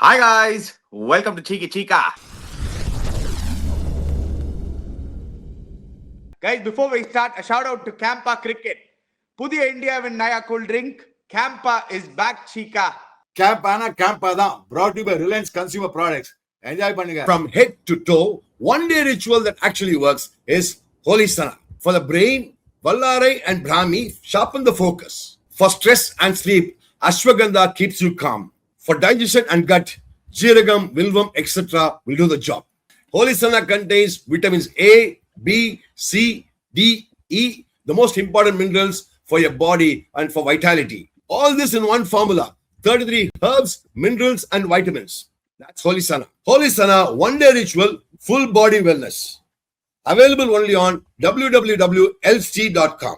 Hi guys, welcome to Cheeky Chica. Guys, before we start, a shout out to Campa Cricket. Pudiya Indiaவின் Naya cool drink, Campa is back, Chica. Campana Campa தான் brought to you by Reliance Consumer Products. Enjoy பண்ணுங்க. From head to toe, one day ritual that actually works is Holy Sana. For the brain, Vallarai and Brahmi sharpen the focus. For stress and sleep, Ashwagandha keeps you calm. For digestion and gut, Jeeragam, Vilvam, etc. will do the job. Holy Sana contains vitamins A, B, C, D, E, the most important minerals for your body and for vitality. All this in one formula. 33 herbs, minerals, and vitamins. That's Holy Sana. Holy Sana one day ritual, full body wellness. Available only on www.lc.com.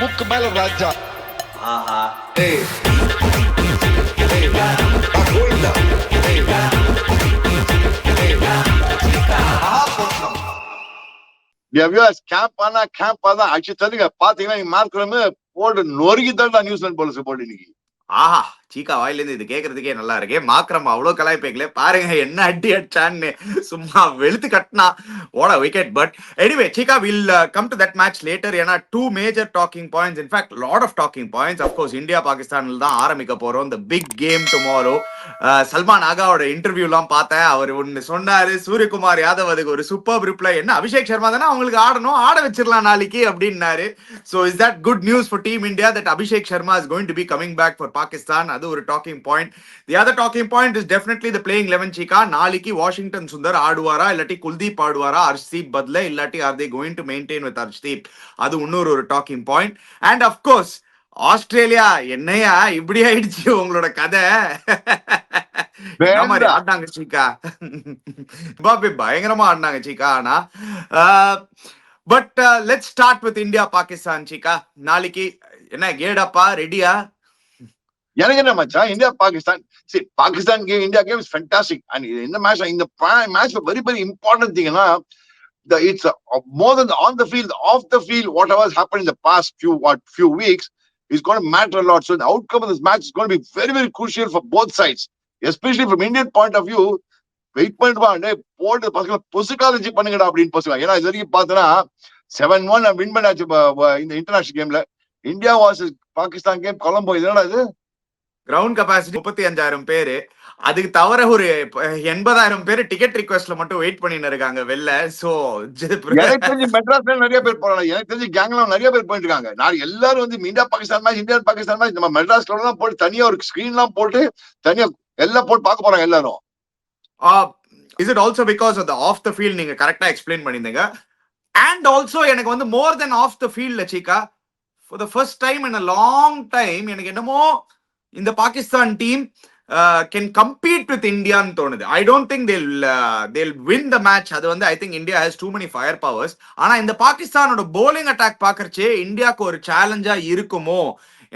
Mukk mela raja. Hey. Hey. Govinda. Hey. Viewers camp தான் actually தெரியுங்க பாத்தீங்கன்னா மார்க்ரமே போட்டு நொறுக்கி தான் New Zealand police போட்டு இன்னைக்கு. ஆஹா, சீக்கா வாயிலிருந்து இது கேட்கறதுக்கே நல்லா இருக்கே. மாக்ரம் அவ்வளவு கலாய்ப்பேங்களே, பாருங்க என்ன அடி அடிச்சான்னு சும்மா வெளுத்து கட்டினா ஓட wicket. But anyway Cheeka will come to that match later. ஏன்னா two major talking points, in fact lot of talking points. Of course India பாகிஸ்தானில் தான் ஆரம்பிக்க போறோம் the big game tomorrow. Salman ஆகாவோட இன்டர்வியூலாம் பார்த்தேன். அவர் ஒன்னு சொன்னாரு, சூரியகுமார் யாதவ் அதுக்கு ஒரு சூப்பர் ரிப்ளை, என்ன அபிஷேக் சர்மா தானே அவங்களுக்கு ஆடணும், ஆட வச்சிடலாம் நாளைக்கு அப்படின்னாரு. So is that good news for team India that Abhishek Sharma is going to be coming back for Pakistan? அது ஒரு talking point. The other talking point is definitely the playing 11 சீக்கா. நாளைக்கு வாஷிங்டன் சுந்தர் ஆடுவாரா, இல்லாட்டி குல்தீப் ஆடுவாரா ஹர்ஷ்தீப் பத்ல, இல்லாட்டி are they going to maintain with Harshdeep? அது இன்னொரு ஒரு talking point. And of course Australia, என்னையா இப்படி ஆயிடுச்சு உங்களோட கதை? ஆடினாங்க சீக்கா, பயங்கரமா ஆடினாங்க சீக்கா. ஆனா but let's start with India Pakistan Cheeka. நாளைக்கு என்ன கேடப்பா, ரெடியா? எனக்கு என்ன மச்சான், இந்தியா பாகிஸ்தான், சரி Pakistan game India game is fantastic. And இந்த மேட்ச், இந்த மேட்ச் வெரி வெரி இம்பார்ட்டன்ட் திங்னா it's more than on the field, off the field, whatever has happened in the past few weeks is going to matter a lot. So the outcome of this match is going to be very very crucial for both sides, especially from Indian point of view. Wait பண்ணிட்டு போட்டு பசங்க பொசுக்காலஜி பண்ணுங்கடா அப்படின்னு பசங்க. ஏன்னா இது வரைக்கும் பார்த்தோன்னா 7-1 வின் பண்ணாச்சு இந்த இன்டர்நேஷனல் கேம்ல. India versus Pakistan game Colombo. இதனால இது கிரவுண்ட் கெபாசிட்டி 35,000 பேரு, அதுக்கு தவிர ஒரு 80,000 பேரு டிக்கெட் ரிக்வெஸ்ட்ல மட்டும் வெயிட் பண்ணிட்டு இருக்காங்க வெளில. சோ எனக்கு தெரிஞ்சு மெட்ராஸ்ல நிறைய பேர் போறாங்க, எனக்கு தெரிஞ்சு கேங்ல நிறைய பேர் போயிட்டு இருக்காங்க. நான் எல்லாரும் வந்து India Pakistan match, India Pakistan match நம்ம மெட்ராஸ்ல எல்லாம் போட்டு தனியா ஒரு ஸ்கிரீன் எல்லாம் போட்டு தனியா எல்லாம் போட்டு பார்க்க போறாங்க எல்லாரும். Is it also because of the off the field? நீங்க கரெக்டா எக்ஸ்பிளைன் பண்ணிருந்தீங்க. And also எனக்கு வந்து more than off the field சீக்கா, for the first time in a long time எனக்கு என்னமோ இந்த Pakistan team can compete with India ன்னு தோணுது. I don't think they'll win the match. அது வந்து I think India has too many fire powers. ஆனா இந்த பாகிஸ்தானோட bowling attack பாக்கறச்சே இந்தியாக்கு ஒரு சேலஞ்சா இருக்குமோ?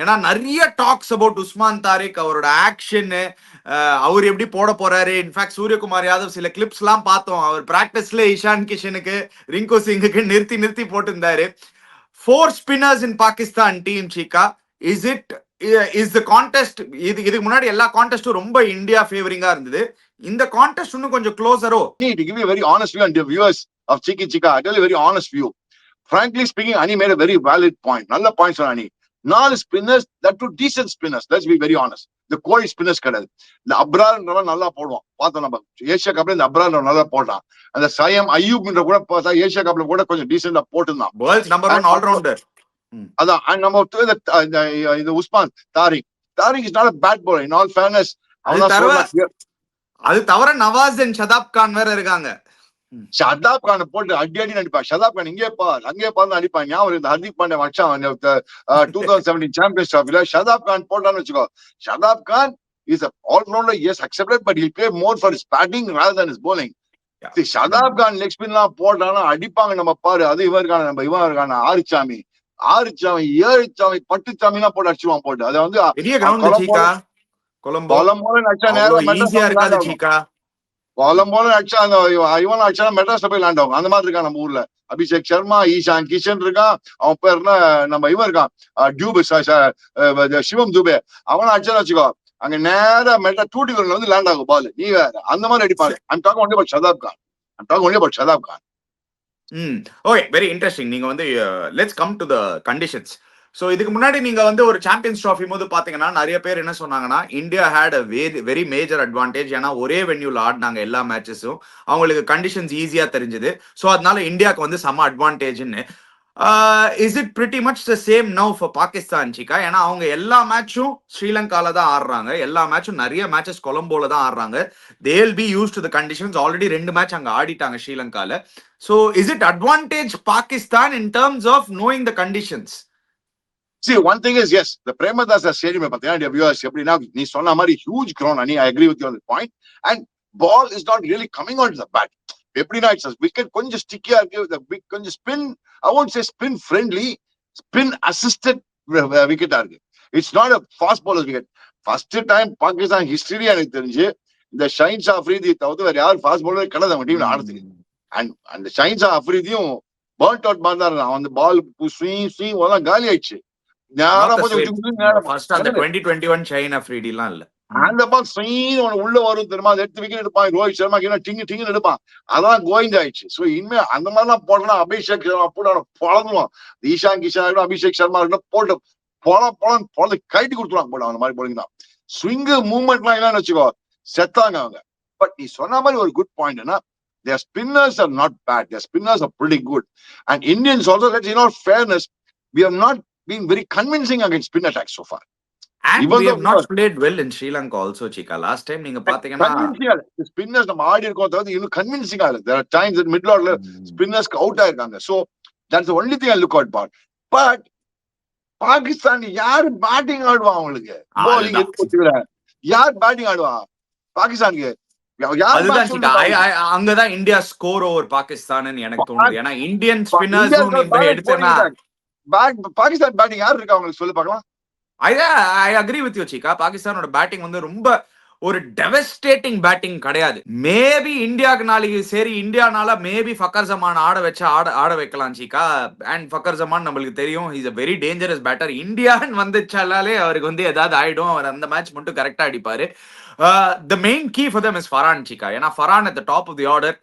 ஏன்னா நிறைய டாக்ஸ் அபவுட் உஸ்மான் தாரிக், அவரோட ஆக்ஷன், அவர் எப்படி போட போறாரு. இன்ஃபேக்ட் சூரியகுமார் யாதவ் சில கிளிப்ஸ் எல்லாம் பார்த்தோம், அவர் பிராக்டிஸ்ல இஷான் கிஷனுக்கு, ரிங்கு சிங்குக்கு நிறுத்தி போட்டிருந்தாரு. 4 spinners in Pakistan team Cheeka. Is the contest, இதுக்கு முன்னாடி எல்லா கான்டெஸ்டும் ரொம்ப இந்தியா ஃபேவரிங்கா இருந்தது. இந்த கான்டெஸ்ட் இன்னும் கொஞ்சம் க்ளோசரோ? To give you a very honest view and the viewers of Cheeky Chica, I tell you a very honest view. Frankly speaking, Ani made a very valid point. நல்ல points சொன்ன Ani. 4 spinners, that two decent spinners, let's be very honest. The கோழி spinners கிடையாது. இந்த அப்ரார் நல்லா போடுவான், பார்த்தோம் நம்ம Asia கப்ல இந்த அப்ரார் நல்லா போட்டான். அந்த சயம் அய்யூப் கூட பார்த்தா ஏஷியா கப்ல கூட கொஞ்சம் டீசெண்டா போட்டுருந்தான். World's number 1 allrounder. அதான் நம்ம இந்த Usman Tariq is not a bad bowler in all fairness. அது தவிர நவாஸ் அண்ட் ஷதாப் கான் வேற இருக்காங்க. ஷதாப் கான் போட்டு அடி நடிப்பான். ஷதாப் கான் இங்கே பாரு அடிப்பான். ஞாபகம் இந்த ஹர்திக் பாண்டியா வச்சான் 2017 சாம்பியன்ஸ் டிராஃபில. ஷதாப் கான் போட்டான்னு வச்சுக்கோ. Shadab Khan is allrounder, yes accepted, but he'll play more for his batting rather than his bowling. Shadab Khan leg spin எல்லாம் போட்டானா அடிப்பாங்க. நம்ம பாரு, அது இவன் இருக்கான ஆரிச்சாமி 7 பட்டுச்சாமி எல்லாம் போட்டு அடிச்சுவான் போட்டு. அது வந்து இவன் அடிச்சா மெட்ராஸ்ல போய் லேண்ட் ஆகும். அந்த மாதிரி இருக்கான் நம்ம ஊர்ல. அபிஷேக் சர்மா, ஈஷான் கிஷன் இருக்கான், அவன் பேர் என்ன, நம்ம இவன் இருக்கான் டியூபே, சிவம் துபே, அவனை அடிச்சான்னு வச்சுக்கோ. அங்க நேரா மெட்டா டூட்டிகள்ல வந்து லேண்ட் ஆகும் பால். நீ வேற அந்த மாதிரி அடிப்பாங்க. I'm talking only about Shadab Khan. Okay, very interesting. நீங்க வந்து let's come to the conditions. So இதுக்கு முன்னாடி நீங்க வந்து ஒரு சாம்பியன்ஸ் ட்ராஃபி போது பாத்தீங்கன்னா நிறைய பேர் என்ன சொன்னாங்கன்னா India had a very major advantage. ஏன்னா ஒரே வென்யூல ஆடினாங்க எல்லா மேட்சஸும், அவங்களுக்கு கண்டிஷன்ஸ் ஈஸியா தெரிஞ்சது. ஸோ அதனால இந்தியாவுக்கு வந்து செம அட்வான்டேஜ்னு. Is it pretty much the same now for Pakistan Cheeka? ஏன்னா அவங்க எல்லா மேட்சும் ஸ்ரீலங்கால தான் ஆடுறாங்க, எல்லா மேட்சும் நிறைய மேட்சஸ் கொலம்போல தான் ஆடுறாங்க. They'll be use to the conditions. Already 2 match அங்க ஆடிட்டாங்க ஸ்ரீலங்கால. So is it advantage Pakistan in terms of knowing the conditions? See, one thing is, yes, the Premadasa Stadium, viewers, நீ சொன்ன மாதிரி huge ground, and I agree with you on the point. And ball is not really coming onto the bat. எப்படின்னா it's a wicket கொஞ்சம் ஸ்டிக்கியா இருக்கு, the கொஞ்சம் spin, I won't say spin friendly, spin assisted wicket இருக்கு. It's not a fast bowler's wicket. First time Pakistan history எனக்கு தெரிஞ்சு இந்த shines Afridi தவிர்த்து வேற யாரும் ஃபாஸ்ட் பவுலர் கிடையாது அவங்க டீம்ல ஆடுறதுக்கு. அண்ட் அந்த ஷைன்ஸ் அஃப்ரிதியும் பர்ன்ட் அவுட் மாதிரி தான் இருந்தான். அந்த பால் ஸ்விங் எல்லாம் காலி ஆயிடுச்சு. First அந்த 2021 China Afridi லாம் இல்ல. அந்த பால் ஸ்விங் உள்ள வரும் தெரியுமா, அதை எடுத்து விக்கெட் எடுப்பான். ரோஹித் சர்மா டிங்கு எடுப்பான். அதான் கோயிங் ஆயிடுச்சு. ஸோ இனிமே அந்த மாதிரிலாம் போட்டோம்னா அபிஷேக் சர்மா போட்டு அவனை பொழந்துவான். ஈஷான் கிஷன் இருக்கட்டும், அபிஷேக் சர்மா இருக்கட்டும், போட்டு பொழந்து கைட்டு கொடுத்துருவாங்க போட்டு அந்த மாதிரி போலிங் தான். ஸ்விங்கு மூவ்மெண்ட்லாம் இல்லைன்னு வச்சுக்கோ, செத்தாங்க அவங்க. பட் நீ சொன்ன மாதிரி ஒரு good பாயிண்ட்னா, their spinners are not bad, their spinners are pretty good. And Indians also, let's fairness, we have not been very convincing against spin attacks so far. And even we have not played well in Sri Lanka also, Chika. Last time நீங்க பாத்தீங்கன்னா spinners நம்ம ஆடி இருக்கோம், அதாவது இன்னும் கன்வின்சிங்கா இல்ல. there are times in middle order spinners out ஆயிருக்காங்க. so that's the only thing I look out for. but Pakistan யார் batting ஆடுவா? அவங்களுக்கு bowling இருக்குல, யார் பேட்டிங் ஆடுவா பாகிஸ்தானுக்கு? அங்கதான் இந்தியா ஸ்கோர் ஓவர் பாகிஸ்தான் எனக்கு தோணுது. ஏன்னா இந்தியன் ஸ்பின்னர்ஸ் எடுத்தேன்னா பாகிஸ்தான் பேட்டிங் யார் இருக்கா அவங்களுக்கு சொல்லு பார்க்கலாம். I agree with you, Chika. பாகிஸ்தானோட பேட்டிங் வந்து ரொம்ப ஒரு டெவஸ்டேட்டிங் பேட்டிங் கிடையாது. மேபி இந்தியாவுக்கு நாளைக்கு சரி இந்தியானால மேபி ஃபக்கர் ஜமான் ஆட வைக்கலாம் சீக்கா. அண்ட் ஃபக்கர் ஜமான் நம்மளுக்கு தெரியும், is a very dangerous batter. இந்தியான்னு வந்துச்சாலே அவருக்கு வந்து ஏதாவது ஆயிடும். அவர் அந்த மேட்ச் மட்டும் கரெக்டா அடிப்பாரு. The main key for them is Farhan, Chika. ஏன்னா Farhan at the top of the order.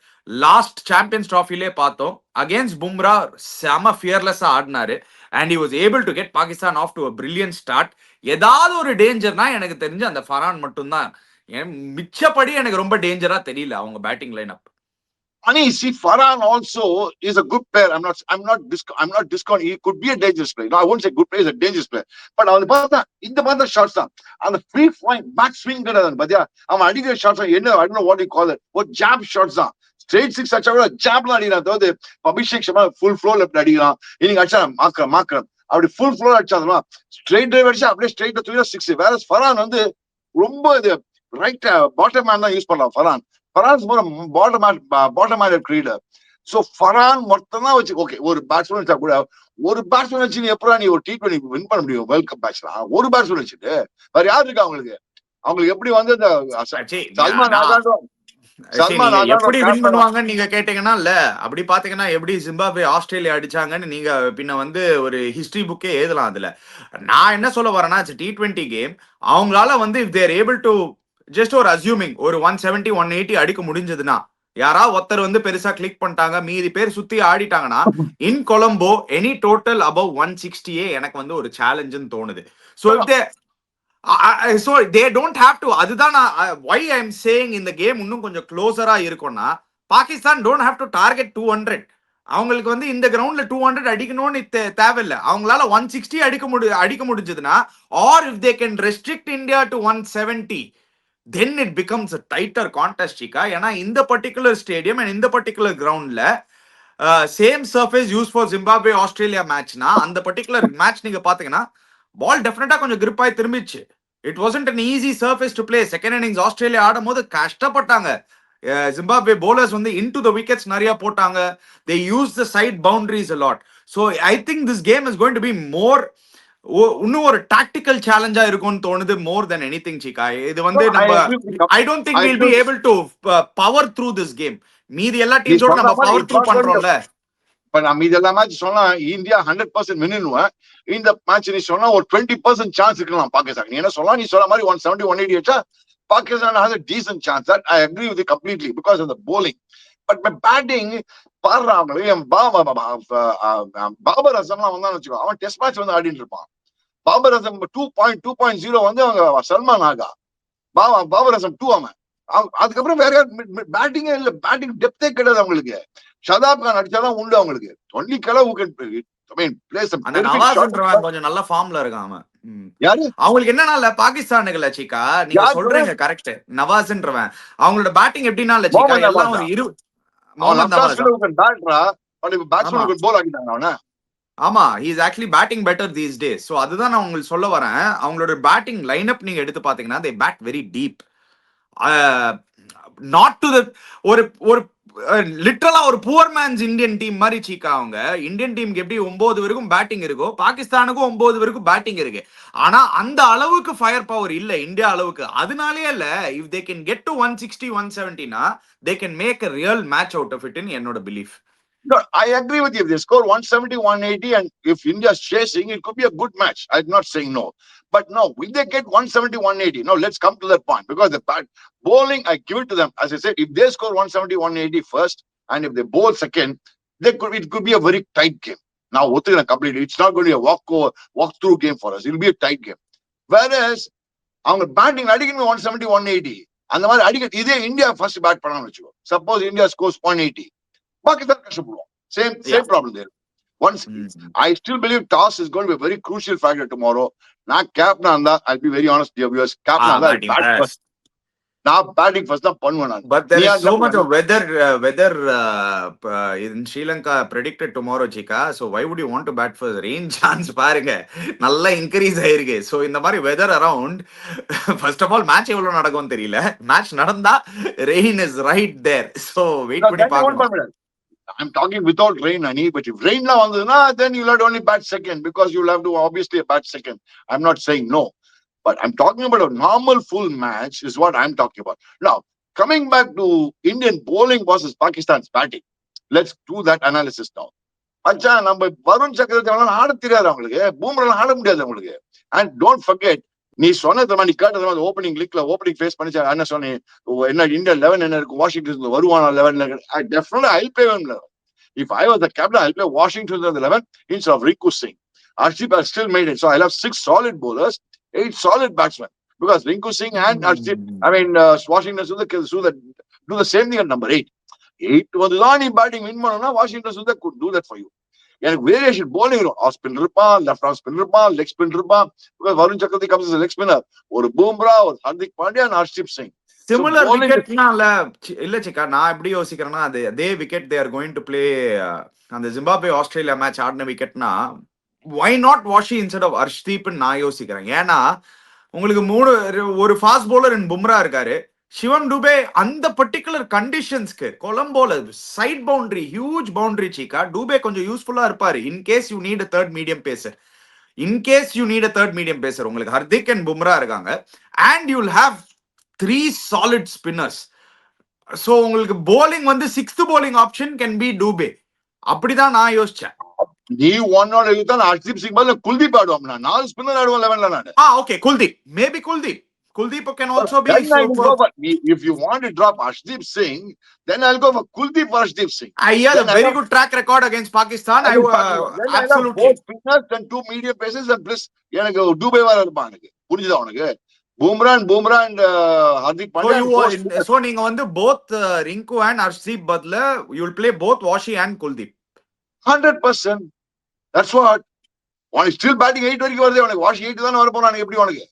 Last champions ட்ராஃபிலே பார்த்தோம், அகேன்ஸ்ட் பும்ரா செம ஃபியர்லெஸ்ஸா ஆடினாரு. and he was able to get Pakistan off to a brilliant start. ஏதாவது ஒரு டேஞ்சர்னா எனக்கு தெரிஞ்சு அந்த ஃபரான் மட்டும்தான். மிச்சப்படி எனக்கு ரொம்ப டேஞ்சரா தெரியல அவங்க batting lineup. Ani, see, Farhan also is a good player. I'm not discounting. He could be a dangerous player. No, I won't say good player, he's a dangerous player. But அவன் பார்த்தா இந்த மாதிரி ஷாட்ஸ் தான், அந்த free flying back swing கிடையாது பாத்தியா. அவன் அடிக்கிற ஷாட்ஸ் என்ன, I don't know what you call it, ஒரு ஜாப் ஷாட்ஸ் தான். ஸ்ட்ரெயிட் சிக்ஸ் அடிச்சா கூட ஜாப்லாம் அடிக்கிறான். அதாவது Abhishek Sharma full flow left அடிக்கிறான். இன்னைக்கு அடிச்சா மாக்கரம் அப்படி ஃபுல் ஃப்ளோ அடிச்சாதான் ஸ்ட்ரெயிட் டிரைவ் அடிச்சா அப்படியே ஸ்ட்ரெயிட் தூக்கினா சிக்ஸ். வேற ஃபரான் வந்து ரொம்ப இது ரைட் பாட்டம் மேன் தான் யூஸ் பண்ணலாம். ஃபரான் பாட்டம் மேன் கிரீடர். சோ ஃபரான் மொத்தம் தான் வச்சு ஓகே. ஒரு பேட்ஸ்மேன் வச்சா கூட, ஒரு பேட்ஸ்மேன் வச்சு நீ எப்படா நீ ஒரு T20 வின் பண்ண முடியும் வேர்ல்ட் கப் மேட்ச்லாம்? ஒரு பேட்ஸ்மேன் வச்சுட்டு வேற யாரு இருக்கா அவங்களுக்கு? எப்படி வந்து எப்படி வின் பண்ணுவாங்கன்னு நீங்க கேட்டீங்கன்னா இல்ல, அப்படி பாத்தீங்கன்னா எப்படி ஜிம்பாப்வே ஆஸ்திரேலியா அடிச்சாங்கன்னு நீங்க பின்ன வந்து ஒரு ஹிஸ்டரி புக்கே எழுதலாம் அதுல. நான் என்ன சொல்ல வரேன்னா, T20 கேம் அவங்களால வந்து if they are able to just ஒரு அசியூமிங் ஒரு 170 180 அடிக்க முடிஞ்சதுன்னா, யாராவது ஒருத்தர் வந்து பெருசா கிளிக் பண்ணிட்டாங்க, மீதி பேர் சுத்தி ஆடிட்டாங்கன்னா, இன் கொலம்போ எனி டோட்டல் above 160 எனக்கு வந்து ஒரு சேலஞ்சுன்னு தோணுது. So they don't have to. அதுதான் why I am saying இந்த கேம் இன்னும் கொஞ்சம் க்ளோசரா இருக்கும்னா, Pakistan don't have to target 200. அவங்களுக்கு வந்து இந்த கிரவுண்ட்ல 200 அடிக்கணும்னு தேவையில்லை. அவங்களால 160 அடிக்க முடிஞ்சதுன்னா, or if they can restrict India to 170, then it becomes a tighter contest, Chika. ஏன்னா இந்த பர்டிகுலர் ஸ்டேடியம் அண்ட் இந்த பர்டிகுலர் கிரவுண்ட்ல same surface use for Zimbabwe Australia மேட்ச்னா, அந்த பர்டிகுலர் மேட்ச் நீங்க பாத்தீங்கன்னா பால் டெஃபினட்டா கொஞ்சம் கிரிப் ஆகி திரும்பிச்சு. It wasn't an easy surface to play. Second innings Australia ஆடும் போது கஷ்டப்பட்டாங்க. ஜிம்பாப்வே bowlers வந்து into the wickets நிறைய போட்டாங்க. they use the side boundaries a lot. so I think this game is going to be more இன்னும் ஒரு tactical சேலஞ்சா இருக்கும்னு தோணுது more than anything, Chika. இது வந்து நம்ம I don't think we'll be able to power through this game. மீதி எல்லா டீம்ஸோட நம்ம பவர் த்ரூ பண்றோம்ல. பட் நம்ம இதெல்லாம் மேட்ச் சொன்னா இந்தியா 100% வின்னுவேன். இந்த மேட்ச் நீ சொன்னா ஒரு 20% சான்ஸ் இருக்கலாம் பாகிஸ்தான். நீ என்ன சொல்லலாம், நீ சொன்ன மாதிரி 170, 180 வச்சா Pakistan has a decent chance. That I agree with you completely because of the bowling. But my batting, பாடுறாங்களே Babur அசம்லாம் வந்தான்னு வச்சுக்கோ, அவன் டெஸ்ட் மேட்ச் வந்து ஆடிட்டு இருப்பான். பாபர் அசம் 2.0 வந்து அவங்க சல்மான் ஆகா, பாபர் அசம் 2 அவன். அதுக்கப்புறம் வேற பேட்டிங்கே இல்ல, பேட்டிங் டெப்தே கிடையாது அவங்களுக்கு. ஷதாப் கான் அடிச்சாதான் உண்டு அவங்களுக்கு. ஒன்லி கலர் கொஞ்சம் நல்ல ஃபார்ம்ல இருக்கான் அவன். யாரு அவங்களுக்கு என்னன்னா பாகிஸ்தானுக்கு சீக்கா நீங்க சொல்றீங்க கரெக்ட். நவாஸ்ன்றவன் அவங்களோட பேட்டிங் எப்படின்னா சீக்கா எல்லாம் ஒரு ஆமா, he is actually batting better these days. So அதுதான் நான் உங்களுக்கு சொல்ல வரேன். அவங்களோட பேட்டிங் லைனப் நீங்க எடுத்து பாத்தீங்கன்னா they bat very deep. Not to the ஒரு லிட்டரலா ஒரு புவர் மேன்ஸ் இந்தியன் டீம் மாதிரி சீக்கா. அவங்க இந்தியன் டீமுக்கு எப்படி 9 வரைக்கும் பேட்டிங் இருக்கோ, பாகிஸ்தானுக்கும் 9 வரைக்கும் பேட்டிங் இருக்கு. ஆனா அந்த அளவுக்கு ஃபயர் பவர் இல்ல இந்தியா அளவுக்கு. அதனாலே இல்ல, if they can get to 160, 170னா they can make a real match out of it in என்னோட belief. No, I agree with you. If they score 170, 180, and if India is chasing, it could be a good match. I'm not saying no. But no, will they get 170, 180? No, let's come to that point. Because the bowling, I give it to them. As I said, if they score 170, 180 first, and if they bowl second, it could be a very tight game. Now, completely, it's not going to be a walk-through game for us. It will be a tight game. Whereas, அவங்க batting அடிக்கணும் 170, 180. அந்த மாதிரி அடிக்க இதே India first bad பண்ணான்னு வச்சுக்கோ. Suppose India scores 0.80. Pakistan கஷ்டப்படுவோம். Same problem there. Once I still believe toss is going to be a very crucial factor tomorrow. நான் கேப்டனா இருந்தா, I'll be very honest dear viewers, கேப்டனா இருந்தா நான் பேட்டிங் ஃபர்ஸ்ட் தான் பண்ணுவேன் நான். But there is so much of weather in Sri Lanka predicted tomorrow Chika. So why would you want to bat first? Rain chance பாருங்க நல்லா increase ஆயிருக்கு. So இந்த மாதிரி weather around, first of all match எவ்வளவு நடக்கும்னு தெரியல. Match நடந்தா rain is right there. So wait பண்ணி பார்க்கணும். I'm talking without rain, Ani. But if rain na vanduna, then you'll have to only bat second because you'll have to obviously bat second. I'm not saying no, but I'm talking about a normal full match is what I'm talking about. Now, coming back to Indian bowling versus Pakistan's batting, let's do that analysis now. Acha, நம்ம வருண் சக்கரவர்த்தி அவங்களாம் ஆட தெரியாது அவங்களுக்கு, பூம்ரா ஆட முடியாது அவங்களுக்கு. And don't forget, நீ சொன்னது நீ கேட்டது ஓப்பனிங் லீக்ல ஓப்பனிங் ஃபேஸ் பண்ணி என்ன சொன்னேன், என்ன இந்தியா 11 என்ன இருக்கு, வாஷிங்டன் வருவானா 11. Definitely I'll play him 11. If I was the captain, I'll play Washington 11 instead of Rinku Singh. Arshdeep has still made it, so I'll have 6 solid bowlers, 8 solid batsmen, because Rinku Singh and Arshdeep, Washington Sundar do the same thing at number 8. 8 வந்துதான் நீ batting win பண்ணணும்னா Washington Sundar could do that for you. எனக்கு variation bowling off spin இருப்பான், left off spin இருப்பான், leg spin இருப்பான். வருண் சக்கரவர்த்தி comes as a leg spinner. ஒரு பூம்ரா, ஒரு ஹர்திக் பாண்டியா, ஹர்ஷ்தீப் சிங். சிமிலர் விக்கெட்னா இல்ல சிக்கா. நான் எப்படி யோசிக்கிறேன்னா, அதே wicket they are going to play அந்த ஜிம்பாப்வே ஆஸ்திரேலியா மேட்ச் ஆடின விக்கெட்னா why not Washi instead of ஹர்ஷ்தீப்னு நான் யோசிக்கிறேன். ஏன்னா உங்களுக்கு ஒரு ஃபாஸ்ட் பவுலர் இன் பும்ரா இருக்காரு, சிவம் டுபே அந்த பர்டிகுலர் கண்டிஷன்ஸ்க்கு கொலம்போல side boundary, huge boundary Cheeka. Dube கொஞ்சம் யூஸ்ஃபுல்லா இருப்பாரு in case you need a third medium pacer. உங்களுக்கு ஹர்திக் அண்ட் பும்ரா இருக்காங்க, and you will have 3 solid spinners. So உங்களுக்கு போலிங் வந்து 6th bowling option can be Dube. அப்படிதான் நான் யோசிச்சேன். நீ ஒன்னோட யூத்தான் ஹர்ஷ்தீப் சிங் பதிலா குல்தீப் ஆடுவான். நான் 4 ஸ்பின்னர் ஆடுவேன் 11ல நான். Okay, Kuldeep, maybe Kuldeep can also be. If you want to drop Arshdeep Singh, then I'll go for Kuldeep for Arshdeep Singh. He has a very good track record against Pakistan. Absolutely. Both spinners and 2 medium paces and plus எனக்கு Dubai வர இருப்பான். எனக்கு புரிஞ்சுதா உனக்கு? Bumrah and Hardik Pandya. So நீங்க வந்து both Rinku and Arshdeep பதிலா you will play both Washi and Kuldeep. 100%. That's what. One is still batting 8 வரைக்கும் வருது. உனக்கு Washi 8 தான வர போறானே, எப்படி உனக்கு?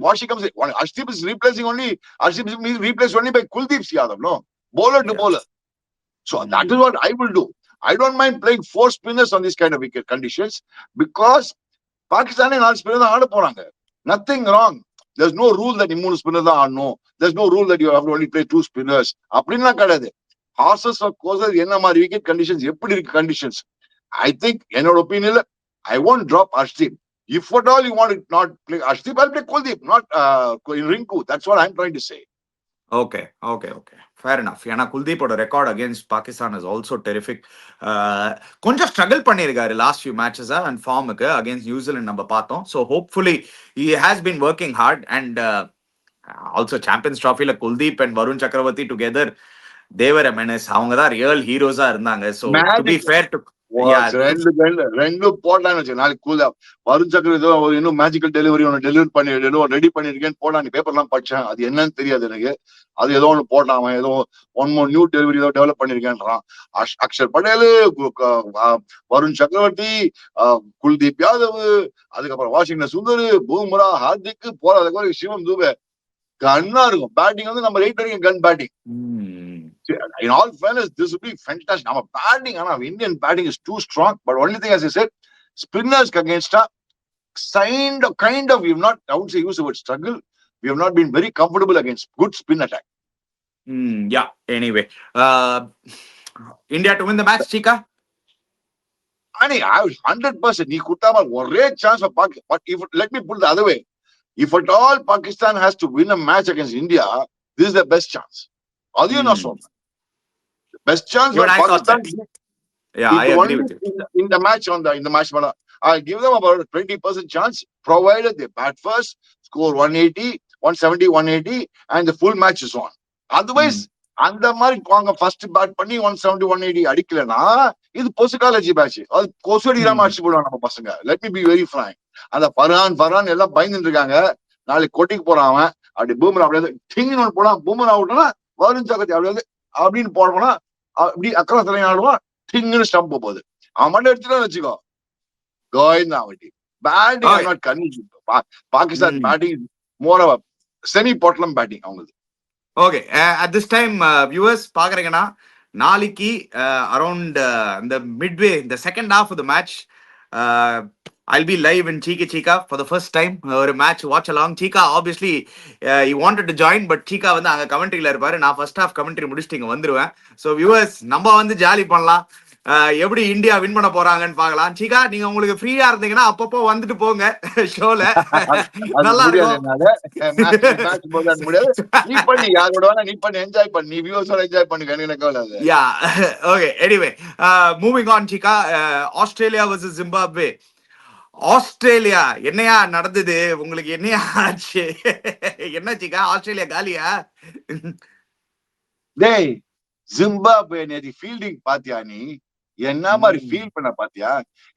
Washi comes in. Arshdeep is replacing by Kuldeep Yadav, no? Bowler to bowler. So that is what I will do. I don't mind playing 4 spinners on this kind of wicket conditions because Pakistan and all spinners are போறாங்க. Nothing wrong. There's no rule that immun spinner தான் ஆடணும். There's no rule that you have to only play 2 spinners. அப்படின்லாம் கிடையாது. Horses or courses என்ன மாதிரி wicket conditions, எப்படி இருக்கு conditions. I think, என்னோட opinion, I won't drop Arshdeep. If at all you want to not play Arshdeep, I'll play Kuldeep, not Rinku. That's what I'm trying to say. Okay, okay, okay. Fair enough. ஏன்னா குல்தீப்போட record against Pakistan is also terrific. கொஞ்சம் struggle பண்ணியிருக்காரு last few மேட்சஸா and ஃபார்முக்கு against New Zealand நம்ம பார்த்தோம். So hopefully he has been working hard and also champions ட்ராஃபில Kuldeep and Varun Chakravarthy together Thevar a menace. அவங்க தான் ரியல் ஹீரோஸா இருந்தாங்க. So to be fair to ரெண்டு போடலான்னு வச்சு நாளைக்கு கூல வருண் சக்கர ஏதோ இன்னும் மேஜிக்கல் டெலிவரி ஒன்று ரெடி பண்ணிருக்கேன்னு போடலாம். நீ பேப்பர்லாம் படிச்சேன், அது என்னன்னு தெரியாது எனக்கு. அது ஏதோ ஒன்று போட்டான், அவன் ஏதோ ஒன் மோர் நியூ டெலிவரி ஏதோ டெவலப் பண்ணிருக்கேன்றான். அக்ஷர் பட்டேல், வருண் சக்கரவர்த்தி, குல்தீப் யாதவ், அதுக்கப்புறம் வாஷிங்டன் சுந்தர், பூம்ரா, ஹார்திக், போறாத சிவம் தூபே கன்னா இருக்கும். பேட்டிங் வந்து நம்ம 8 வரைக்கும் கன் batting. In all fairness, this would be fantastic. Our batting, Indian batting is too strong. But only thing, as I said, spinners against kind of, we've not, I wouldn't say use the word struggle. We have not been very comfortable against good spin attack. Yeah. Anyway, India to win the match, Chika. I 100%. He could have a great chance for Pakistan. But if let me put it the other way, if at all Pakistan has to win a match against India, this is the best chance. Are you not so? Best chance for Pakistan. Yeah, I agree with you. In the match in the match, I'll give them about a 20% chance, provided they bat first, score 180, 170, 180, and the full match is on. Otherwise, அந்த மாதிரி வாங்க first bad பண்ணி 170, 180 அடிக்கலன்னா இது பொசுகாலஜி match. அது கொசுடிராம அடிச்சு போடுவாங்க நம்ம பசங்க. Let me be very frank. அந்த ஃபரான் எல்லாம் பயந்துட்டு இருக்காங்க. நாளைக்கு கொட்டிக்கு போறான் அவன். அப்படி பூமரா அப்படியே டிங்னு ஒன்று போனா பூமரா அவுட்னா வருண் சக்கரவர்த்தி அப்படியே அப்படின்னு போனா அப்படி அக்கறை தலையை ஆடுவான். டிங்னு ஸ்டம்ப் போகுது. அவன் மட்டும் எடுத்துட்டு வச்சுக்கோ, கோவிந்தா அவட்டி. Batting not convincing. Pakistan batting more of semi பாட்லம் பேட்டிங் அவங்களுக்கு. Okay, at this time viewers பாக்குறீங்கன்னா நாளைக்கு அரௌண்ட் இந்த மிட்வே இந்த second half of the match I'll be live in Chika for the first time. ஒரு match watch along. Chika obviously he wanted to join, but Chika வந்து அங்க கமெண்ட்ரியில இருப்பாரு. நான் first half commentary முடிச்சுட்டு இங்க வந்துருவேன். ஸோ வியூவர்ஸ் நம்ம வந்து ஜாலி பண்ணலாம். எப்படி இந்தியா வின் பண்ண போறாங்கன்னு பாக்கலாம். Chika நீங்க உங்களுக்கு ஃப்ரீயா இருந்தீங்கன்னா அப்பப்போ வந்துட்டு போங்க ஷோல. நல்லா இருக்கும். நீ பண்ணி யாரோட வேணா நீ பண்ணி என்ஜாய் பண்ணி வியூவர்ஸோட என்ஜாய் பண்ணுங்க. எனக்கு கவலை. Yeah okay. Anyway moving on Chika. Australia vs Zimbabwe. Australia என்னையா நடந்தது உங்களுக்கு? என்னையா ஆச்சு? என்ன Chika ஆஸ்திரேலியா காலியா? டேய் ஜிம்பாப்வே நேதி ஃபீல்டிங் பாத்தியா? நீ என்ன மாதிரி ஃபீல் பண்ண பாத்தியா?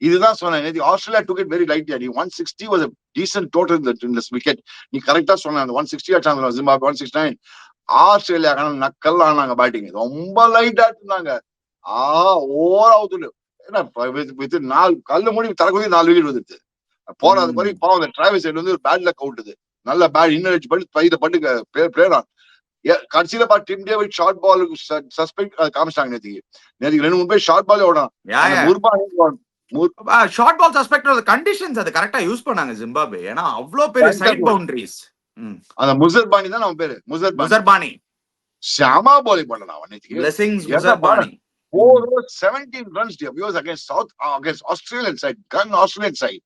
இதுதான் சொன்னேன் நேதி. Australia took it very lightly. 160 was a decent total in this wicket. நீ கரெக்டா சொன்ன. அந்த 160 அடிச்சாங்க ஜிம்பாப்வே. 169 ஆஸ்திரேலியா நக்கல் ஆனாங்க. பேட்டிங் ரொம்ப லைட்டா இருந்தாங்க. Over out. கல்லு மூடி தரக்கூடிய 4 விக்கெட் வந்துருச்சு. போறாது மாதிரி பாவம் டிராவல் சைடு வந்து ஒரு பேட்ல கவுட்டுது. நல்ல பேட் இன்னர் அடிச்சு பட்டு பட்டு பிளேட் ஆன். கடைசியில பா Tim David short ball suspect காமிச்சிட்டாங்க. நேற்றுக்கு 2-3 பேர் ஷார்ட் பால் ஓடான். ஷார்ட் பால் சஸ்பெக்ட் கண்டிஷன்ஸ் அது கரெக்டா யூஸ் பண்ணாங்க ஜிம்பாப்வே. ஏன்னா அவ்வளவு பெரிய சைட் பவுண்டரிஸ். அந்த முசர்பானி தான் அவன் பேரு. முசர்பானி ஷாமா பாலிங் பண்ணலாம் அவன் நேற்றுக்கு. Blessings முசர்பானி 17 runs against Australian side, gun Australian side.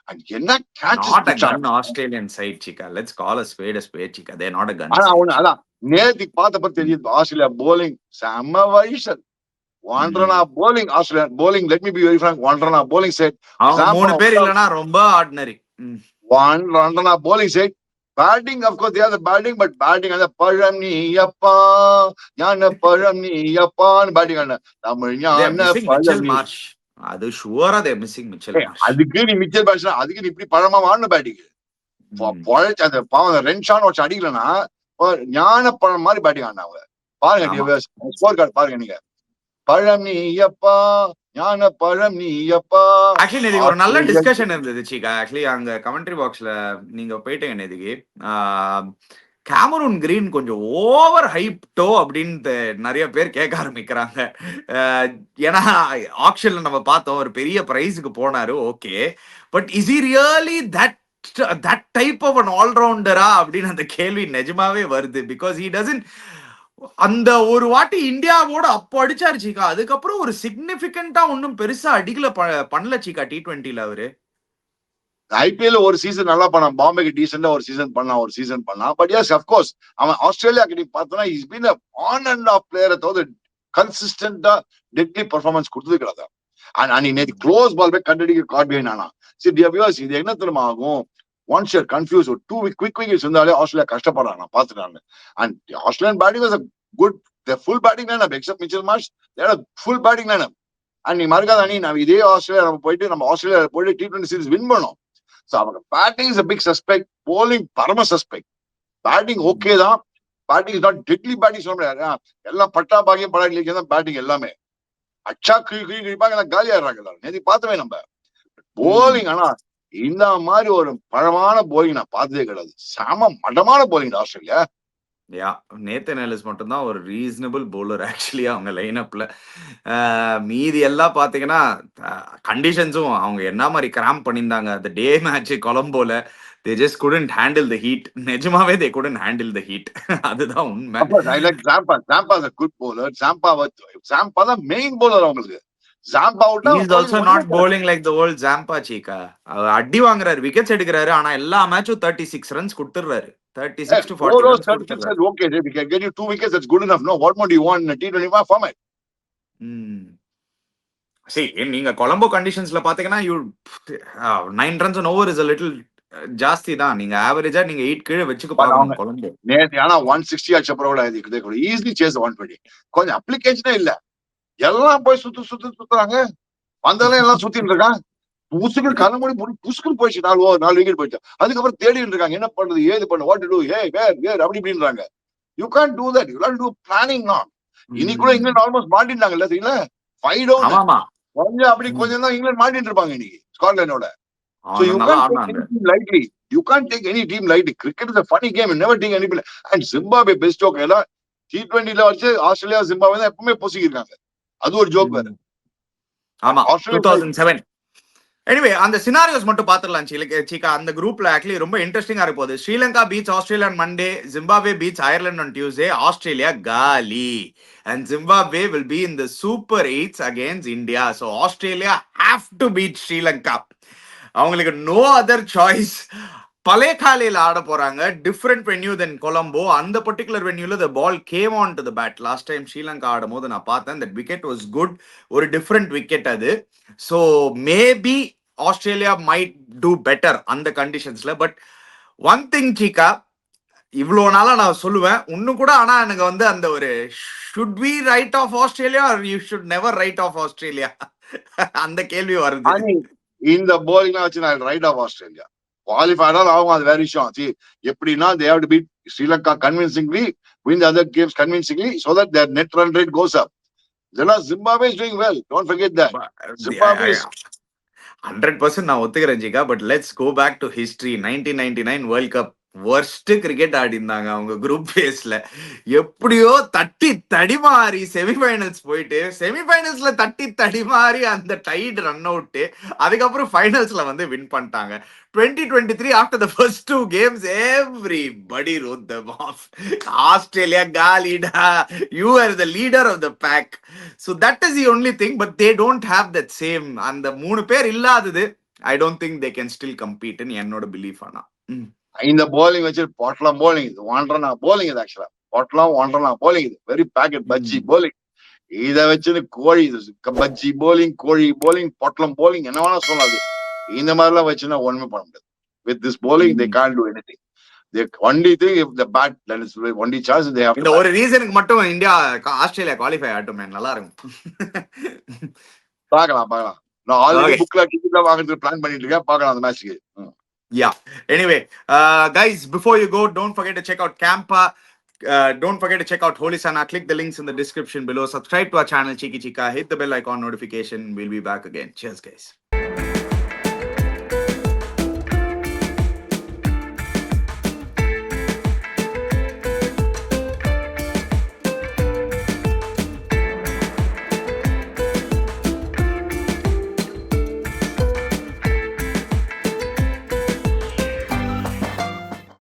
And என்ன catches not a gun Australian side, Chika. Let's call a spade, Chika. They're not a gun. அதான் நேத்தி பார்த்தப்ப தெரியுது. ஆஸ்திரேலியா bowling செம்ம வைஷல். one run off bowling. Australian bowling, let me be very frank, one run off bowling set. அவங்க 3 பேர் இல்லனா ரொம்ப ordinary. one run off bowling set. Batting, of course, they are the batting, but batting and the Param ni yappa, yana Param ni yappa, batting and Tamil yana Mitchell Marsh. அது ஷூரா they missing Mitchell Marsh. அதுக்கு நீ Mitchell பாஷா, அதுக்கு நீ இப்படி பழமா வாடணும் batting. அந்த பாவம் ரென்ஷான் வச்சு அடிக்கலன்னா ஞான பழம் மாதிரி பேட்டிங் ஆடினாங்க. பாருங்க ஸ்கோர் கார்டு பாருங்க நீங்க. பழம் நீ அப்பா, ஞான பழம் நீ அப்பா. ஆக்சுவலி நேதிக்கு ஒரு நல்ல டிஸ்கஷன் இருந்தது Chika. ஆக்சுவலி அங்க கமெண்ட்ரி பாக்ஸ்ல நீங்க போயிட்டீங்க நேதிக்கு. கேமரூன் கிரீன் கொஞ்சம் ஓவர் ஹைப்டோ அப்படின்னு நிறைய பேர் கேட்க ஆரம்பிக்கிறாங்க. ஏன்னா ஆக்ஷன்ல நம்ம பார்த்தோம் ஒரு பெரிய பிரைஸுக்கு போனாரு. Okay, but is he really that type of an all-rounder-ஆ அப்படின்னு அந்த கேள்வி நிஜமாவே வருது. பிகாஸ் he doesn't அந்த ஒரு வாட்டி இந்தியாவோட அப்போ அடிச்சாரு Chika. அதுக்கப்புறம் ஒரு சிக்னிபிகண்டா ஒன்னும் பெருசா அடிக்கல பண்ணல Chika T20ல அவரு. ஐபிஎல் ஒரு சீசன் நல்லா பண்ணான், பாம்பேக்கு டீசெண்டா ஒரு சீசன் பண்ணான். பட் எஸ் அஃப்கோர்ஸ் அவன் ஆஸ்திரேலியாக்கு நீ பார்த்தனா is been on and half பிளேயரை தவிர கன்சிஸ்டன்டா டெட்லி பர்ஃபார்மன்ஸ் கொடுத்தது கிடையாது. அண்ட் நேற்று க்ளோஸ் பால் போய் கண்டடிக்க காட்பியன் ஆனா சரி வியூவர்ஸ் இது என்ன தெரியுமா ஆகும், ஒன்ஸ் யூர் கன்ஃபியூஸ் ஒரு 2 குவிக் விக்கெட்ஸ் இருந்தாலே ஆஸ்திரேலியா கஷ்டப்படுறாங்க, நான் பார்த்துட்டாங்க. And Australian batting was a good full batting lineup except Mitchell Marsh, they had a full batting lineup. And நீ மறக்காத அணி நம்ம இதே ஆஸ்திரேலியா நம்ம ஆஸ்திரேலியா போயிட்டு T20 சீரிஸ் வின் பண்ணோம். ஸோ அவங்க batting is a big suspect, bowling பரம சஸ்பெக்ட். பேட்டிங் ஓகே தான், batting is not deadly batting சொல்ல முடியாது. எல்லாம் பட்டா பாகியம் படாட்டி தான் பேட்டிங் எல்லாமே அச்சா கிழிப்பாங்க, எல்லாம் காலி ஆடுறாங்க எல்லாரும். நேற்று பார்த்தவே நம்ம போலிங். ஆனா இந்த மாதிரி ஒரு பழமான போலிங் நான் பார்த்ததே கிடையாது. செம மடமான போலிங் ஆஸ்திரேலியா. யா நேத்தன் எல்லிஸ் மட்டும்தான் ஒரு ரீசனபிள் பவுலர் ஆக்சுவலி அவங்க லைனப்ல. மீதி எல்லாம் பாத்தீங்கன்னா கண்டிஷன்ஸும் அவங்க என்ன மாதிரி கிராம்ப் பண்ணியிருந்தாங்க. அந்த டே மேட்ச் கொலம்போல they just couldn't handle the heat. நிஜமாவே they couldn't handle the heat. அதுதான் உண்மை. I like Zampa is a good bowler. Zampa தான் மெயின் பவுலர் அவங்களுக்கு. Zampa he is also not bowling like the old Zampa Chika. அடி வாங்குறாரு, wickets எடுக்கிறாரு, ஆனா எல்லா மேட்சும் 36 ரன்ஸ் கொடுத்துறாரு. 36 to 40 runs கொடுத்துறாரு. Okay, we can get you 2 wickets, that's good enough. No, what more do you want in a T20 format? See, நீங்க கொலம்போ கண்டிஷன்ஸ்ல பாத்தீங்கன்னா 9 runs an over is a little ஜாஸ்தி தான். நீங்க ஆவரேஜா நீங்க 8 கீழே வச்சுக்க பாக்கணும் கொலம்போ. நேத்து ஆனா 160 அச்சப்பறோட இது கூட ஈஸிலி சேஸ் 120. கொஞ்சம் அப்ளிகேஷனே இல்ல, எல்லாம் போய் சுத்துறாங்க. வந்தாலும் எல்லாம் சுத்திட்டு இருக்கான். புசுக்கள் கலமொழி புசுக்கள் போயிடுச்சு, 4 விக்கெட் போயிடுச்சு. அதுக்கப்புறம் தேடிட்டு இருக்காங்க என்ன பண்றது ஏது பண்ண வாட் டு டு வேர் அப்படி இப்படின்றாங்க. You can't do that, you can't do planning not. இன்னைக்கு கூட இங்கிலாந்து ஆல்மோஸ்ட் மாட்டிட்டாங்கல்ல தெரியுங்களா, 5 டவுன். கொஞ்சம் அப்படி கொஞ்சம் தான் இங்கிலாந்து மாட்டிட்டு இருப்பாங்க இன்னைக்கு ஸ்காட்லாண்டோட. So you can't take any team lightly. You can't take any team lightly. Cricket is a funny game. You never take any play. And Zimbabwe best joke எல்லாம் T20 ல வச்சு ஆஸ்திரேலியா ஜிம்பாப்வே தான் எப்பவுமே பொசிக்கி இருக்காங்க. அது ஒரு ஜோக் வேற. ஆமா 2007. எனிவே அந்த சினாரியோஸ் மட்டும் பாத்துடலாம் சீக்கா. அந்த குரூப்ல ஆக்சுவலி ரொம்ப இன்ட்ரெஸ்டிங்கா இருக்க போகுது. Sri Lanka beats Australia on Monday, Zimbabwe beats Ireland on Tuesday, Australia காலி. And Zimbabwe will be in the Super 8s against India. So Australia have to beat Sri Lanka. அவங்களுக்கு நோ அதர் சாய்ஸ். பலேகாலையில் ஆட போறாங்க, different venue then Colombo. அந்த பர்டிகுலர் வென்யூல the ball came on to the bat. Last time Sri Lanka ஆடும் போது நான் பார்த்தேன், தட் விக்கெட் வாஸ் குட், ஒரு டிஃப்ரெண்ட் விக்கெட் அது. So maybe Australia might do better அந்த கண்டிஷன்ஸ்ல. பட் ஒன் திங் சீக்கா, இவ்வளோ நாளா நான் சொல்லுவேன் இன்னும் கூட, ஆனா எனக்கு வந்து அந்த ஒரு should we write off Australia or you should never write off Australia அந்த கேள்வி வருது. இந்த போலிங் வச்சு நான் ரைட் ஆஃப் ஆஸ்திரேலியா குவாலிஃபைடால் ஆகும், அது வேற விஷயம். எப்படின்னா they have to beat Sri Lanka convincingly, win the other games convincingly so that their net run rate goes up. Zimbabwe is doing well, don't forget that. Zimbabwe is 100% நான் ஒத்துக்கிறேன் ஜிகா. But let's go back to history. 1999 world cup worst cricket ஆடி இருந்தாங்க அவங்க group ஃபேஸ்ல. எப்படியோ தட்டி தடிமாறி semi-finals போயிட்டு, செமிஃபைனல்ஸ்ல தட்டி தடிமாறி அந்த டைட் ரன் அவுட், அதுக்கப்புறம் ஃபைனல்ஸ்ல வந்து வின் பண்ணிட்டாங்க. 2023 after the first 2 games everybody wrote them off. Australia galida, you are the leader of the pack. So that is the only thing, but they don't have that same, and the 3 பேர் இல்லாதது I don't think they can still compete in என்னோட belief. ஆனா இந்த polling வச்சு பொட்டலாம் polling, இது 1 run polling, இது ஆக்சுவலா பொட்டலாம் 1 run polling, இது வெரி பேக்கெட் பஜ்ஜி போலிங். இத வச்சு கோழி பஜ்ஜி போலிங், கோழி போலிங், பொட்டலம் போலிங் என்ன வேணா சொல்லாது. இந்த மாதிரிலாம் வச்சுன்னா ஒண்ணுமே பண்ண முடியாது. With this bowling they can't do anything. They only thing if the bat, that is only chance they have. இந்த ஒரு ரீசனுக்கு மட்டும் இந்தியா ஆஸ்திரேலியா குவாலிஃபை ஆகட்டுமே, நல்லா இருக்கும். பார்க்கலாம். நான் ஆல்ரெடி புக்ல டிக்கெட்ல வாங்குறது பிளான் பண்ணிட்டு இருக்கேன், பார்க்கலாம் அந்த மேட்ச்க்கு. Yeah. Anyway, guys, before you go, don't forget to check out Campa. Don't forget to check out Holy Sana. Click the links in the description below. Subscribe to our channel, Cheeky Chika. Hit the bell icon notification. We'll be back again. Cheers, guys.